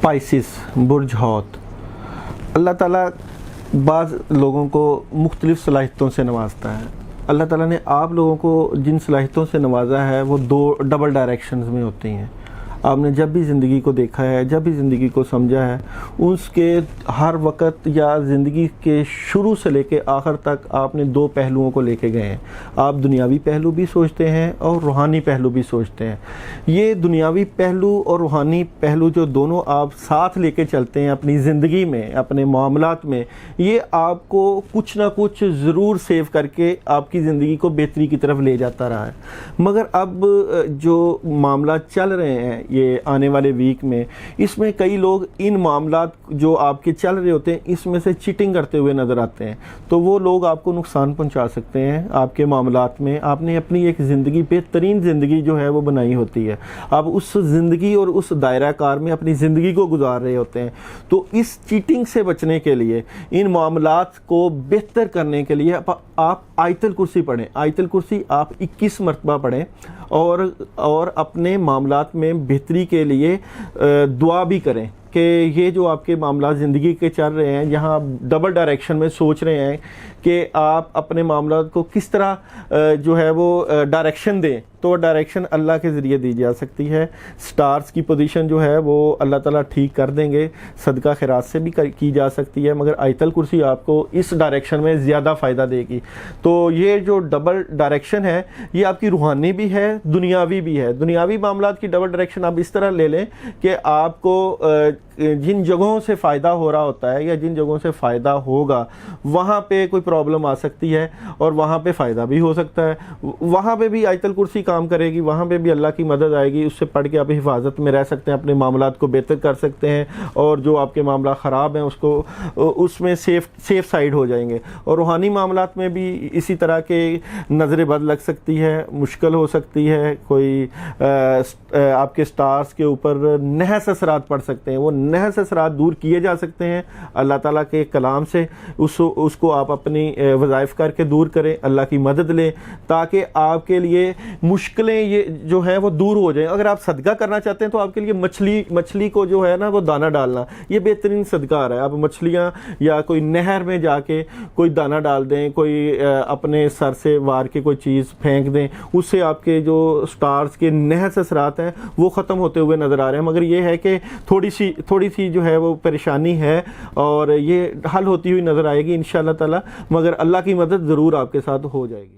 Pisces बुर्ज हौत। अल्लाह ताला बाज़ लोगों को मुख्तलिफ़ सलाहियतों से नवाजता है। अल्लाह ताला ने आप लोगों को जिन सलाहियतों से नवाजा है वो दो डबल डायरेक्शंस में होती हैं। आपने जब भी ज़िंदगी को देखा है, जब भी ज़िंदगी को समझा है, उसके हर वक़्त या ज़िंदगी के शुरू से लेके आखिर तक आपने दो पहलुओं को लेके गए हैं। आप दुनियावी पहलू भी सोचते हैं और रूहानी पहलू भी सोचते हैं। ये दुनियावी पहलू और रूहानी पहलू जो दोनों आप साथ लेके चलते हैं अपनी ज़िंदगी में, अपने मामलात में, ये आपको कुछ ना कुछ ज़रूर सेव करके आपकी ज़िंदगी को बेहतरी की तरफ ले जाता रहा है। मगर अब जो मामला चल रहे हैं ये आने वाले वीक में, इसमें कई लोग इन मामलात जो आपके चल रहे होते हैं इसमें से चीटिंग करते हुए नज़र आते हैं। तो वो लोग आपको नुकसान पहुंचा सकते हैं आपके मामलात में। आपने अपनी एक ज़िंदगी, बेहतरीन ज़िंदगी जो है वो बनाई होती है, आप उस ज़िंदगी और उस दायरा कार में अपनी ज़िंदगी को गुजार रहे होते हैं। तो इस चीटिंग से बचने के लिए, इन मामलात को बेहतर करने के लिए आप आयतल कुर्सी पढ़ें। आयतल कुर्सी आप 21 मरतबा पढ़ें और अपने मामलात में बेहतरी के लिए दुआ भी करें कि ये जो आपके मामला ज़िंदगी के चल रहे हैं, जहाँ आप डबल डायरेक्शन में सोच रहे हैं कि आप अपने मामलात को किस तरह जो है वो डायरेक्शन दें, तो डायरेक्शन अल्लाह के ज़रिए दी जा सकती है। स्टार्स की पोजीशन जो है वो अल्लाह ताला ठीक कर देंगे, सदका खैरात से भी की जा सकती है, मगर आयतल कुर्सी आपको इस डायरेक्शन में ज़्यादा फ़ायदा देगी। तो ये जो डबल डायरेक्शन है ये आपकी रूहानी भी है, दुनियावी भी है। दुनियावी मामलात की डबल डायरेक्शन आप इस तरह ले लें कि आपको जिन जगहों से फ़ायदा हो रहा होता है या जिन जगहों से फ़ायदा होगा वहाँ पे कोई प्रॉब्लम आ सकती है और वहाँ पे फ़ायदा भी हो सकता है। वहाँ पे भी आयतल कुर्सी काम करेगी, वहाँ पे भी अल्लाह की मदद आएगी। उससे पढ़ के आप हिफाजत में रह सकते हैं, अपने मामलात को बेहतर कर सकते हैं और जो आपके मामला ख़राब हैं उसको उसमें सेफ़ साइड हो जाएंगे। और रूहानी मामलात में भी इसी तरह के नज़र बद लग सकती है, मुश्किल हो सकती है, कोई आपके स्टार्स के ऊपर नहस असरात पड़ सकते हैं। वो नहस असरात दूर किए जा सकते हैं अल्लाह ताला के कलाम से। उसको आप अपनी वज़ाइफ करके दूर करें, अल्लाह की मदद लें ताकि आपके लिए मुश्किलें ये जो है वो दूर हो जाएं। अगर आप सदका करना चाहते हैं तो आपके लिए मछली को जो है ना वो दाना डालना, ये बेहतरीन सदका आ रहा है। आप मछलियाँ या कोई नहर में जाके कोई दाना डाल दें, कोई अपने सर से वार के कोई चीज़ फेंक दें, उससे आपके जो स्टार्स के नहस असरात हैं वो ख़त्म होते हुए नज़र आ रहे हैं। मगर ये है कि थोड़ी सी जो है वो परेशानी है और ये हल होती हुई नज़र आएगी इंशाअल्लाह ताला, मगर अल्लाह की मदद ज़रूर आपके साथ हो जाएगी।